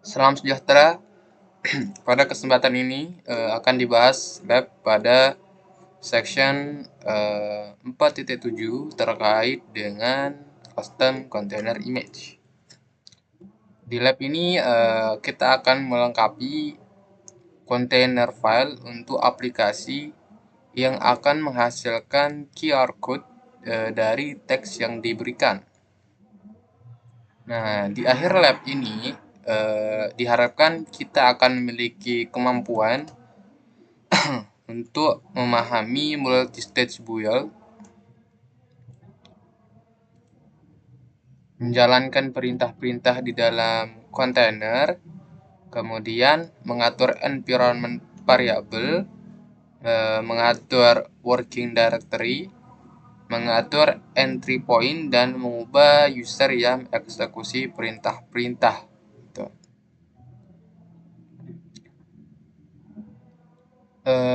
Salam sejahtera. Pada kesempatan ini akan dibahas lab pada section 4.7 terkait dengan custom container image. Di lab ini kita akan melengkapi container file untuk aplikasi yang akan menghasilkan QR code dari teks yang diberikan. Nah, di akhir lab ini diharapkan kita akan memiliki kemampuan untuk memahami multistage build, menjalankan perintah-perintah di dalam kontainer, kemudian mengatur environment variable, mengatur working directory, mengatur entry point, dan mengubah user yang eksekusi perintah-perintah.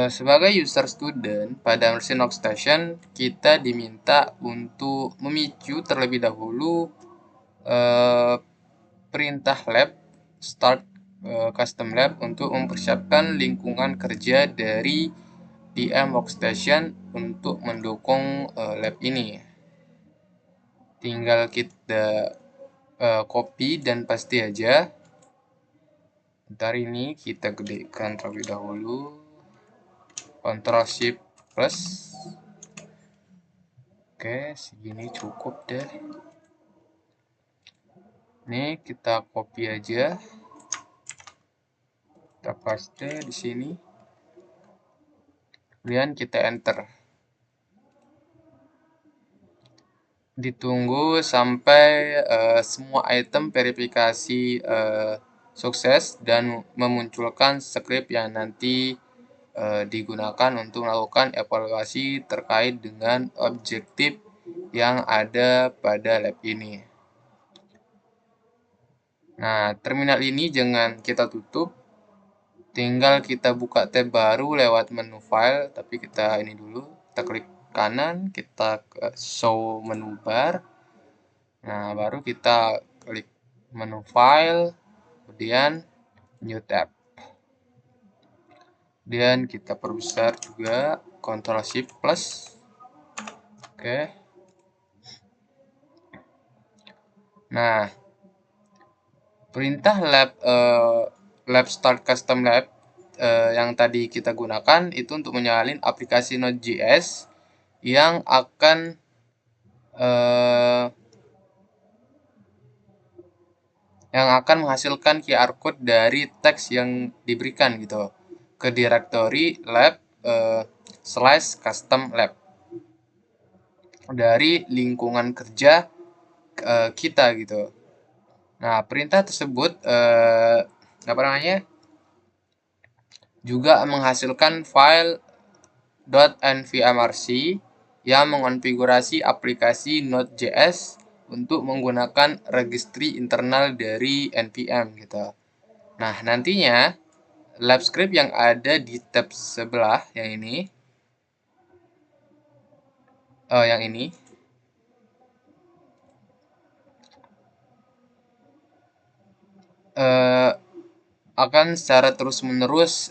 Sebagai user student pada mesin workstation, kita diminta untuk memicu terlebih dahulu perintah lab start custom lab untuk mempersiapkan lingkungan kerja dari DM workstation untuk mendukung lab ini. Tinggal kita copy dan paste aja. Bentar, ini kita gedekan terlebih dahulu. Ctrl Shift plus. Oke, segini cukup deh. Ini kita copy aja. Kita paste di sini. Kemudian kita enter. Ditunggu sampai semua item verifikasi sukses dan memunculkan script yang nanti digunakan untuk melakukan evaluasi terkait dengan objektif yang ada pada lab ini. Nah, terminal ini jangan kita tutup, tinggal kita buka tab baru lewat menu file, tapi kita ini dulu, kita klik kanan, kita show menu bar. Nah, baru kita klik menu file, kemudian new tab. Kemudian kita perbesar juga, Ctrl Shift plus. Oke. Nah, perintah lab start custom lab yang tadi kita gunakan itu untuk menyalin aplikasi Node.js yang akan menghasilkan QR code dari teks yang diberikan gitu ke directory lab /custom lab dari lingkungan kerja kita gitu. Nah, perintah tersebut juga menghasilkan file .nvmrc yang mengonfigurasi aplikasi Node.js untuk menggunakan registry internal dari npm gitu. Nah, nantinya lab script yang ada di tab sebelah yang ini akan secara terus-menerus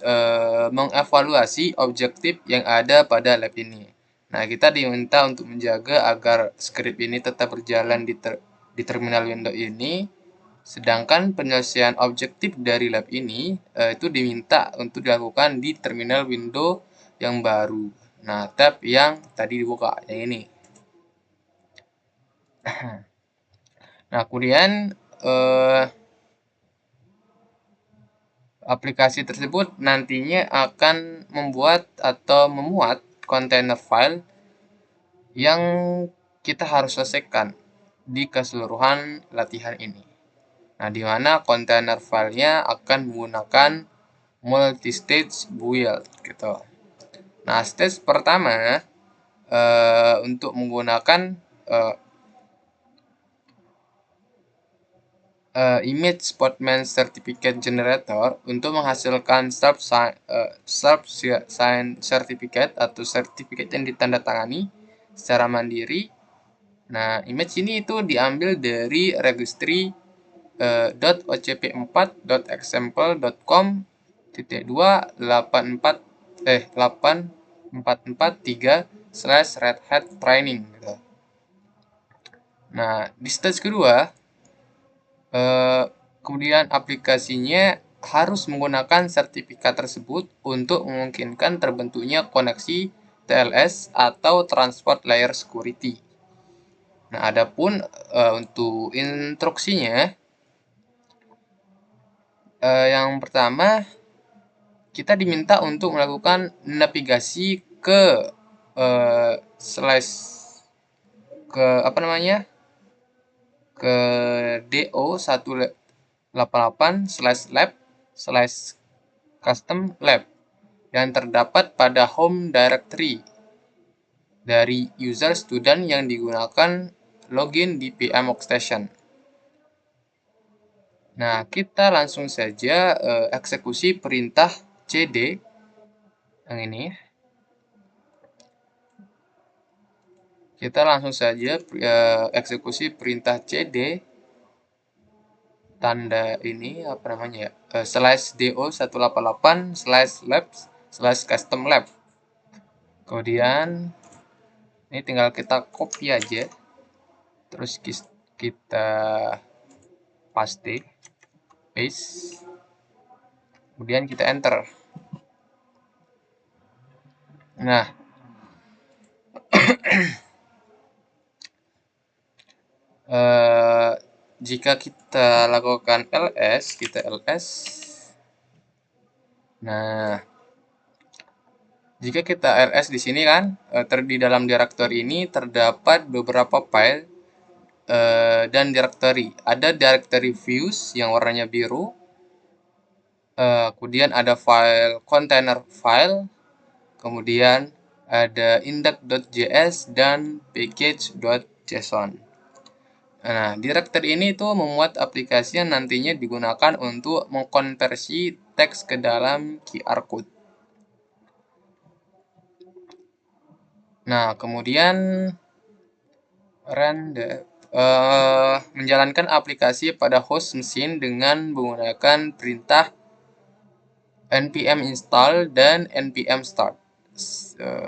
mengevaluasi objektif yang ada pada lab ini. Nah, kita diminta untuk menjaga agar script ini tetap berjalan di terminal window ini, sedangkan penyelesaian objektif dari lab ini itu diminta untuk dilakukan di terminal window yang baru. Nah, tab yang tadi dibuka, yang ini. Nah, kemudian aplikasi tersebut nantinya akan membuat atau memuat kontainer file yang kita harus selesaikan di keseluruhan latihan ini. Nah, di mana kontainer filenya akan menggunakan multistage build gitu. Nah, stage pertama untuk menggunakan image Spotman certificate generator untuk menghasilkan self-sign certificate atau sertifikat yang ditandatangani secara mandiri. Nah, image ini itu diambil dari registry .ocp4.example.com/844.844.3/redhat training gitu. Nah, di stage kedua, kemudian aplikasinya harus menggunakan sertifikat tersebut untuk memungkinkan terbentuknya koneksi TLS atau Transport Layer Security. Nah, adapun untuk instruksinya, yang pertama kita diminta untuk melakukan navigasi ke ke do188/lab/custom lab yang terdapat pada home directory dari user student yang digunakan login di PM Workstation. Nah, kita langsung saja eksekusi perintah cd yang ini. Kita langsung saja eksekusi perintah cd tanda ini apa namanya ya, /do188/lab/custom lab. Kemudian ini tinggal kita copy aja, terus kita paste, kemudian kita enter. Nah, jika kita lakukan ls, nah, jika kita ls di sini kan, di dalam directory ini terdapat beberapa file dan directory. Ada directory views yang warnanya biru, kemudian ada file container file, kemudian ada index.js dan package.json. Nah, directory ini tuh memuat aplikasi yang nantinya digunakan untuk mengkonversi teks ke dalam QR code. Nah, kemudian menjalankan aplikasi pada host mesin dengan menggunakan perintah npm install dan npm start.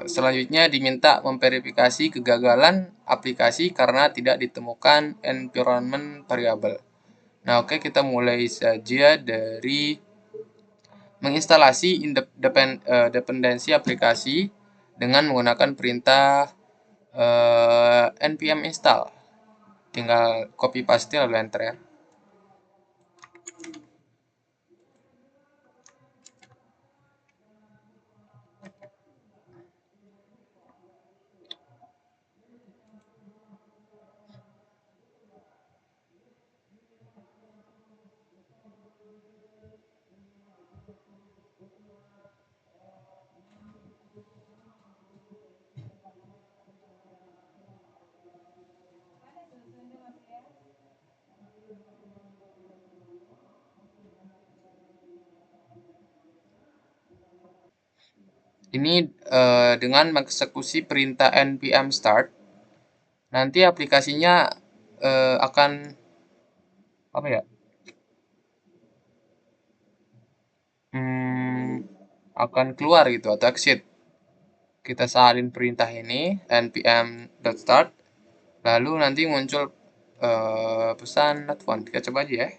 Selanjutnya diminta memverifikasi kegagalan aplikasi karena tidak ditemukan environment variable. Nah, oke, kita mulai saja dari menginstalasi dependensi aplikasi dengan menggunakan perintah npm install. Tinggal copy paste lalu enter ya. Ini dengan mengeksekusi perintah npm start, nanti aplikasinya akan apa ya? Akan keluar gitu atau exit. Kita salin perintah ini npm.start, lalu nanti muncul pesan not found. Kita coba aja ya.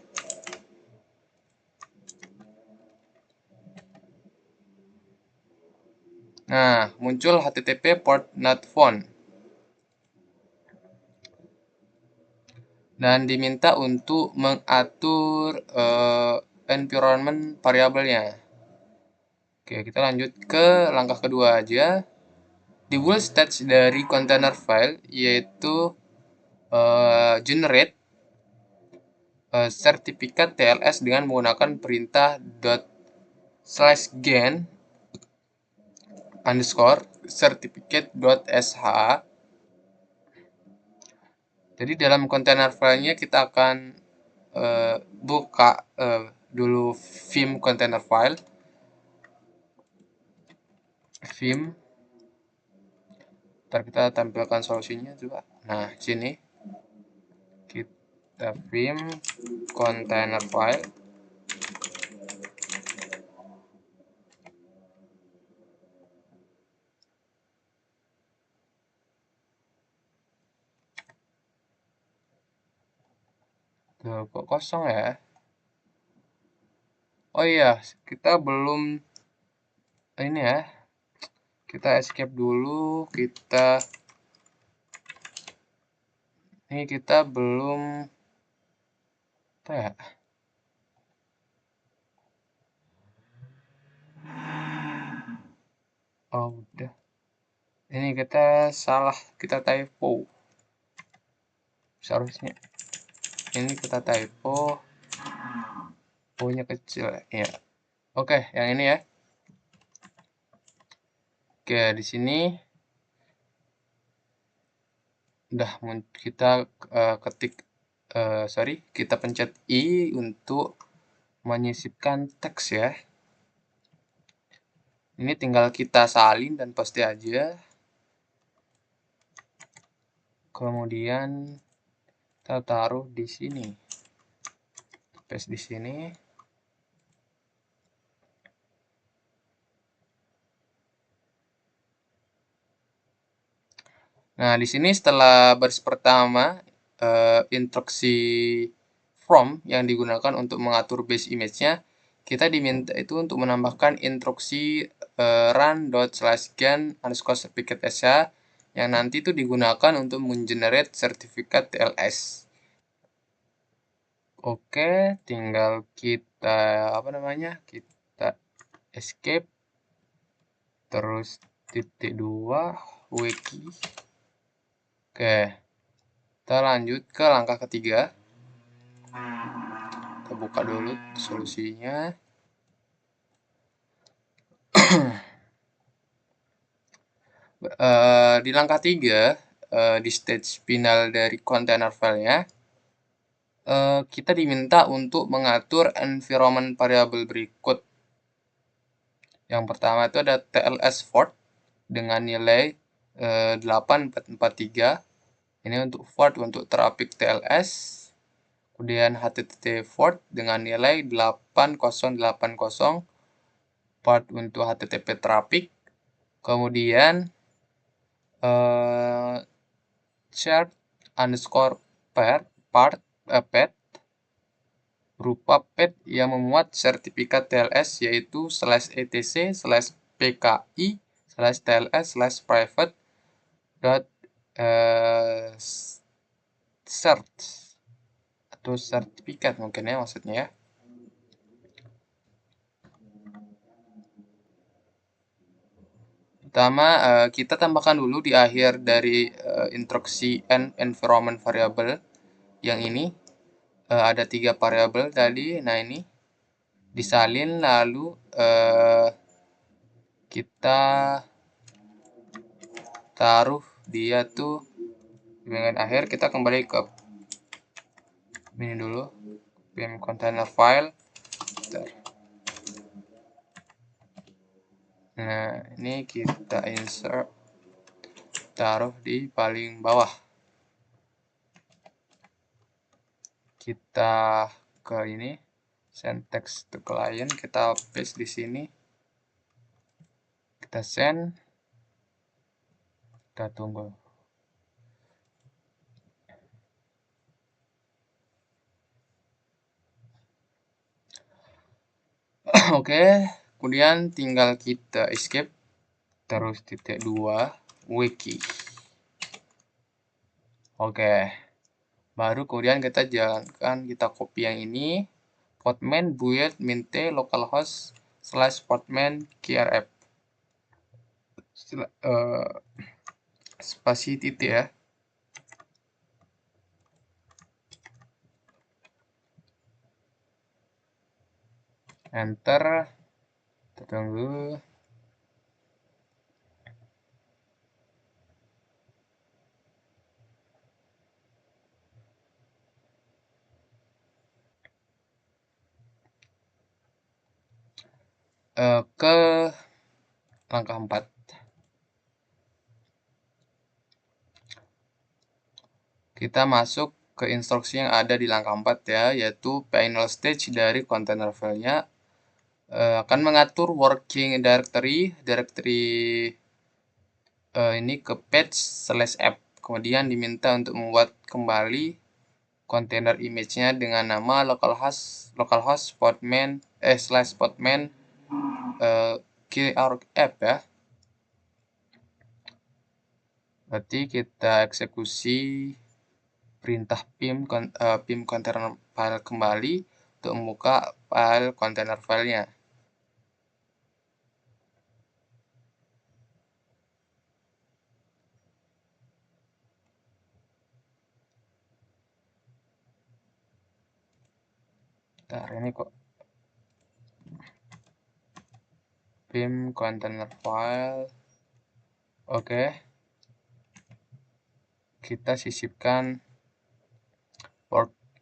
Nah, muncul http port not found. Dan diminta untuk mengatur environment variabelnya. Oke, kita lanjut ke langkah kedua aja. Di build stage dari container file, yaitu generate sertifikat TLS dengan menggunakan perintah ./gen underscore certificate.sh. Jadi dalam kontainer filenya kita akan buka dulu vim container file, vim. Ntar kita tampilkan solusinya coba. Nah, sini kita vim container file. Tuh, kok kosong ya? Oh iya, kita belum ini ya. Kita escape dulu, kita belum apa ya? Oh, udah. Ini kita salah, kita typo. Seharusnya ini kita typo, O-nya kecil ya. Oke, yang ini ya. Oke, di sini udah kita ketik kita pencet I untuk menyisipkan teks ya. Ini tinggal kita salin dan paste aja. Kemudian kita taruh di sini. Paste di sini. Nah, di sini setelah baris pertama instruksi from yang digunakan untuk mengatur base image-nya, kita diminta itu untuk menambahkan instruksi run./gen_certificate.sh yang nanti itu digunakan untuk mengenerate sertifikat TLS. Oke, tinggal kita kita escape, terus titik 2 wiki. Oke, kita lanjut ke langkah ketiga. Kita buka dulu solusinya. Di langkah 3, di stage final dari container filenya, kita diminta untuk mengatur environment variable berikut. Yang pertama itu ada TLS Fort dengan nilai 8443. Ini untuk Fort untuk traffic TLS. Kemudian HTTP Fort dengan nilai 8080 Port untuk HTTP traffic. Kemudian shared underscore path berupa path yang memuat sertifikat TLS yaitu /etc/pki/tls/private cert atau sertifikat mungkin ya maksudnya ya. Pertama, kita tambahkan dulu di akhir dari instruksi environment variable yang ini. Ada 3 variabel tadi. Nah, ini disalin lalu kita taruh dia tuh di bagian akhir. Kita kembali ke ini dulu, vim container file. Nah, ini kita insert, taruh di paling bawah. Kita ke ini, send text to client, kita paste di sini. Kita send. Kita tunggu. Oke, kemudian tinggal kita escape, terus titik 2 wiki. Oke, baru kemudian kita jalankan, kita copy yang ini, podman build minte localhost /podman krf spasi titik ya. Enter, kita tunggu. Ke langkah 4. Kita masuk ke instruksi yang ada di langkah 4 ya, yaitu final stage dari container file-nya akan mengatur working directory ini ke patch/app. Kemudian diminta untuk membuat kembali kontainer image-nya dengan nama localhost podman key app ya. Berarti kita eksekusi perintah pim container file kembali untuk membuka file container filenya. Bentar, ini kok pim container file. Oke. Kita sisipkan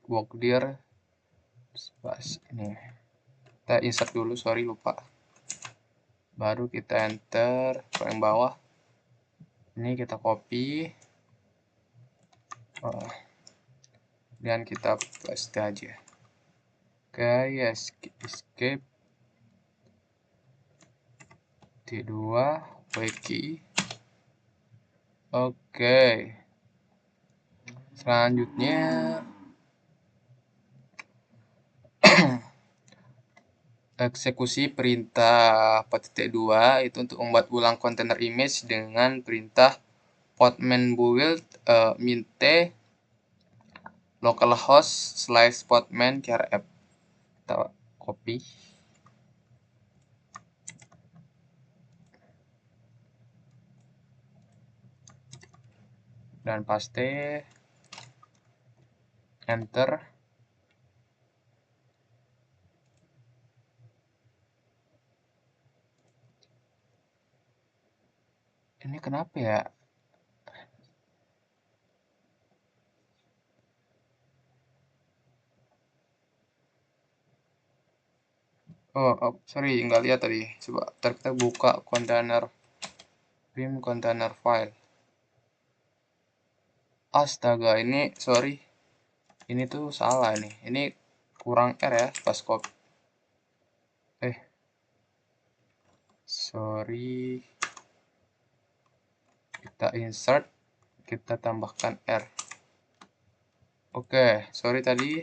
workdir ini. Kita insert dulu, sorry lupa. Baru kita enter paling bawah. Ini kita copy. Dan kita paste aja. Oke, escape T2 wiki. Oke. Selanjutnya eksekusi perintah .2 itu untuk membuat ulang kontainer image dengan perintah podman build minte localhost/podman -app. Kita copy. Dan paste. Enter. Ini kenapa ya? Oh, sorry, nggak lihat tadi. Coba kita buka container pim container file. Astaga, ini sorry. Ini tuh salah nih. Ini kurang R ya pas copy. Sorry. Kita insert, kita tambahkan R. Oke, sorry tadi.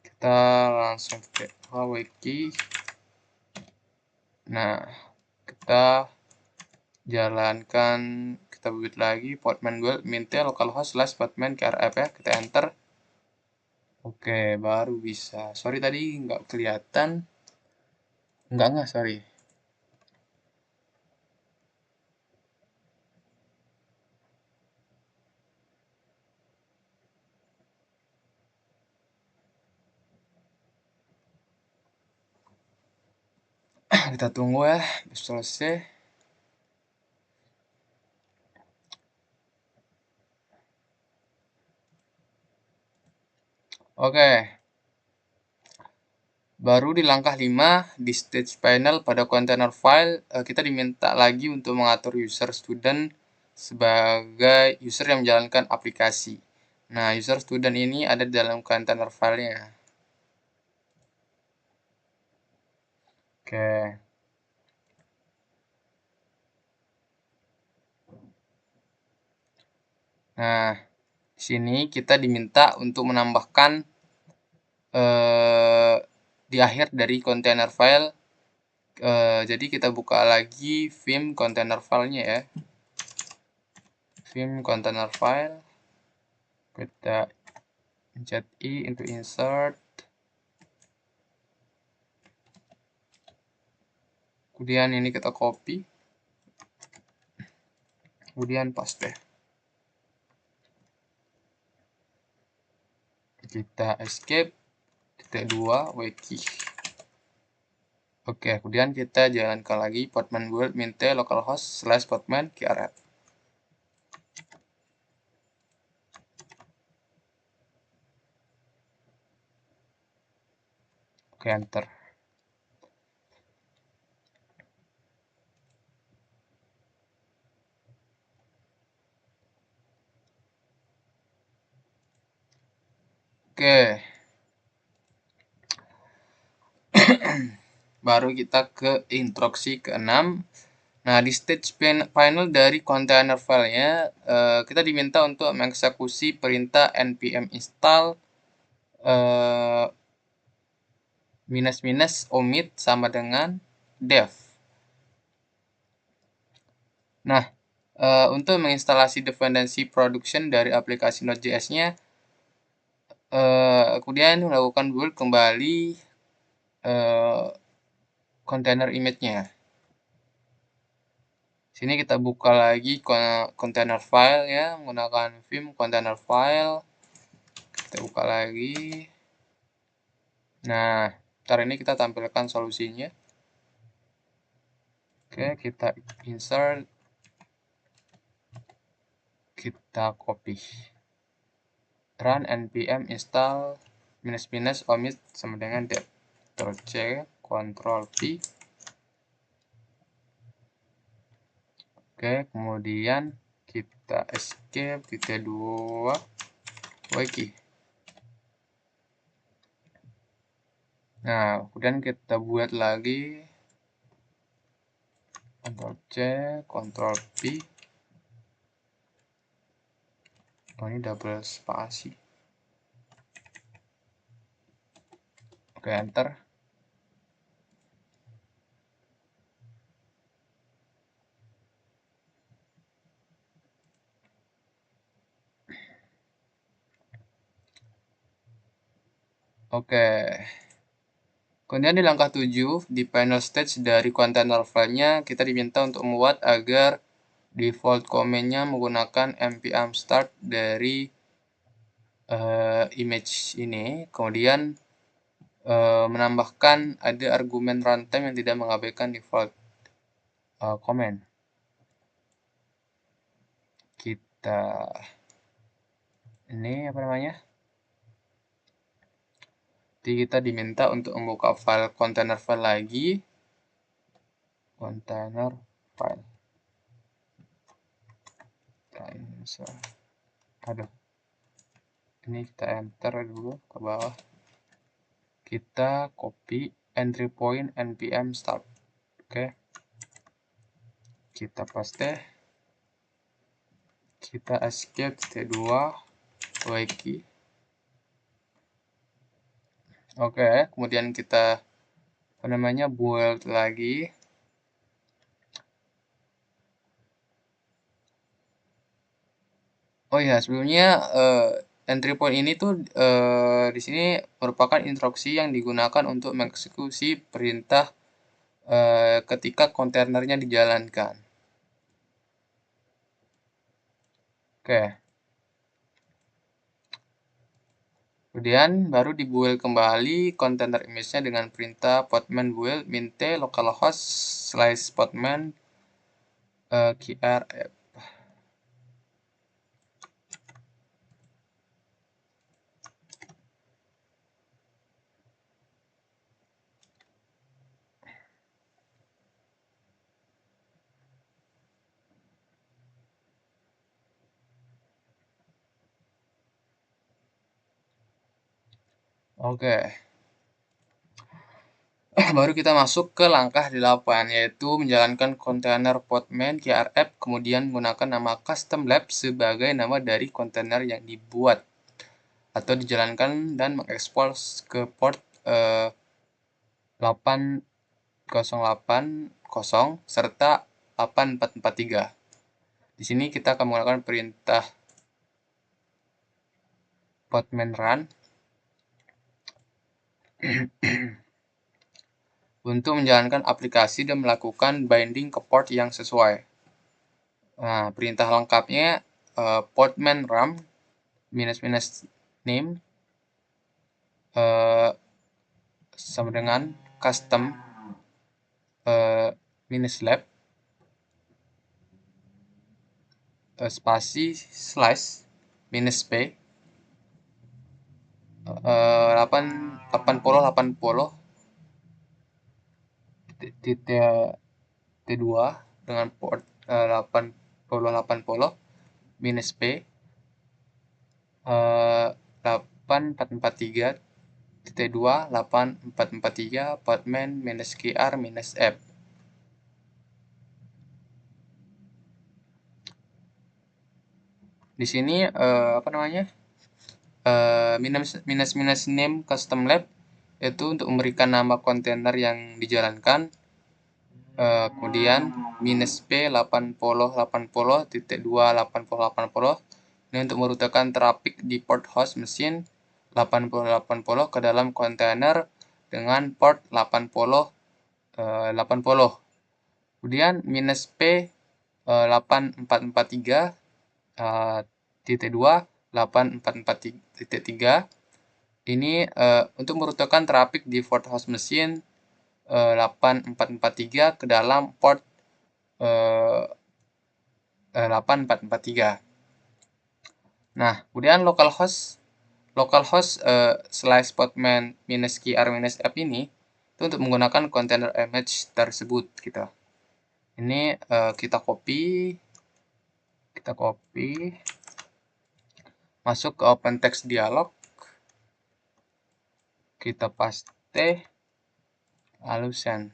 Kita langsung ke wiki. Nah, kita jalankan, kita build lagi podman build minte localhost/podman -app ya. Kita enter. Oke, baru bisa. Sorry tadi nggak kelihatan. Nggak, sorry. Kita tunggu ya, selesai. Oke. Baru di langkah 5, di stage panel pada container file, kita diminta lagi untuk mengatur user student sebagai user yang menjalankan aplikasi. Nah, user student ini ada di dalam container filenya. Oke. Nah, di sini kita diminta untuk menambahkan di akhir dari container file. Jadi kita buka lagi vim container filenya ya. Vim container file. Kita pencet I untuk insert. Kemudian ini kita copy. Kemudian paste. Kita escape T2 wiki. Oke, kemudian kita jalankan lagi podman build minte localhost/podman -app. Oke, enter. Oke. Baru kita ke instruksi ke-6. Nah, di stage final dari container filenya, kita diminta untuk mengeksekusi perintah npm install -omit sama dengan dev. Nah, untuk menginstalasi dependensi production dari aplikasi Node.js-nya, kemudian melakukan build kembali container image-nya. Sini kita buka lagi container file ya, menggunakan vim container file. Kita buka lagi. Nah, ntar ini kita tampilkan solusinya. Oke, kita insert. Kita copy. Run npm install -omit sama dengan dev. Ctrl C, Ctrl V. Oke, kemudian kita escape titik 2 wiki. Nah, kemudian kita buat lagi Ctrl C, Ctrl V. Oh, ini double spasi. Oke, enter. Oke. Kemudian di langkah 7, di panel stage dari container file-nya, kita diminta untuk membuat agar default command-nya menggunakan npm start dari image ini. Kemudian menambahkan ada argumen runtime yang tidak mengabaikan default command. Kita ini apa namanya? Jadi kita diminta untuk membuka file container file lagi. Container file. Aduh. Ini kita enter dulu ke bawah. Kita copy entry point npm start. Oke. Kita paste. Kita escape T2 wiki. Oke, kemudian kita build lagi. Oh ya, sebelumnya entry point ini tuh di sini merupakan instruksi yang digunakan untuk mengeksekusi perintah ketika kontainernya dijalankan. Oke. Kemudian baru dibuild kembali kontainer image-nya dengan perintah podman build minte localhost /podman krf. Oke. Baru kita masuk ke langkah 8, yaitu menjalankan kontainer podman krf, kemudian menggunakan nama custom lab sebagai nama dari kontainer yang dibuat atau dijalankan dan mengekspor ke port 8080 serta 8443. Di sini kita akan menggunakan perintah podman run untuk menjalankan aplikasi dan melakukan binding ke port yang sesuai. Nah, perintah lengkapnya podman run -name sama dengan custom -lab spasi slash -p 8080 T2 dengan port 8080 -p 8443.2 8443 Podman -kr -f. Di sini apa namanya, minus name custom lab itu untuk memberikan nama kontainer yang dijalankan. Kemudian minus p 8080.2 8080 ini untuk merutakan traffic di port host mesin 8080 ke dalam kontainer dengan port 8080. Kemudian minus p 8443 titik 2 8443 ini untuk merutakan traffic di port host mesin 8443 ke dalam port 8443. Nah, kemudian localhost slash podman -kr -f ini itu untuk menggunakan container image tersebut gitu. Ini kita copy masuk ke open text dialog, kita paste, lalu send.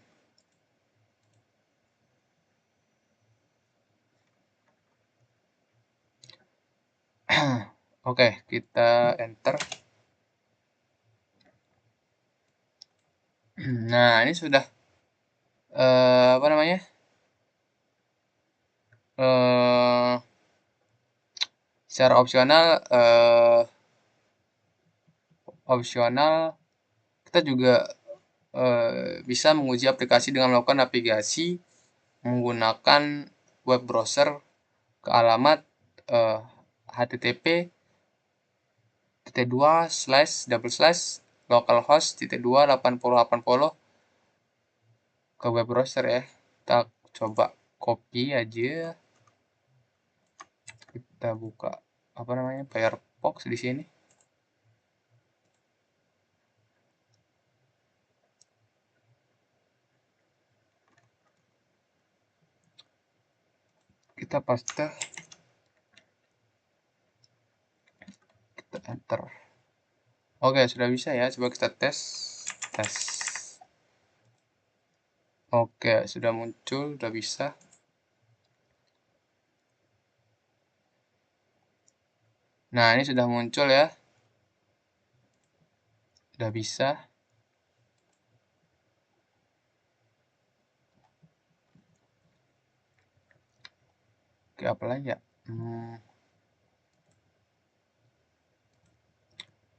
Oke, kita enter. Nah, ini sudah apa namanya, secara opsional kita juga bisa menguji aplikasi dengan melakukan navigasi menggunakan web browser ke alamat http://localhost:2 ke web browser ya. Kita coba copy aja, kita buka apa namanya, Firefox di sini. Kita paste, kita enter. Oke, sudah bisa ya. Coba kita tes. Oke, sudah muncul, sudah bisa. Nah, ini sudah muncul ya. Sudah bisa. Oke, apa lagi ya?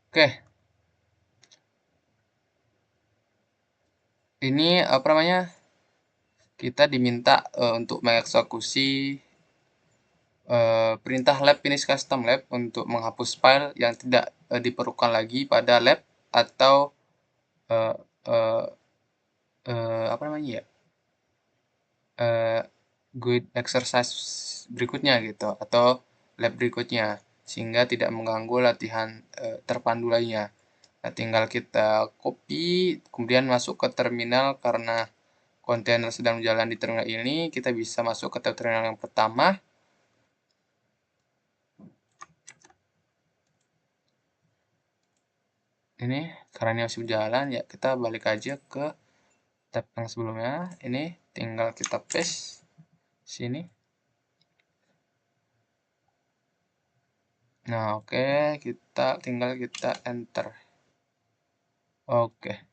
Oke. Ini apa namanya? Kita diminta untuk mengeksekusi perintah lab finish custom lab untuk menghapus file yang tidak diperlukan lagi pada lab atau apa namanya ya, guide exercise berikutnya gitu atau lab berikutnya, sehingga tidak mengganggu latihan terpandu lainnya. Nah, tinggal kita copy kemudian masuk ke terminal. Karena kontainer sedang jalan di terminal ini, kita bisa masuk ke terminal yang pertama. Ini karena ini masih berjalan ya, kita balik aja ke tab yang sebelumnya. Ini tinggal kita paste sini. Nah, oke, tinggal kita enter. Oke.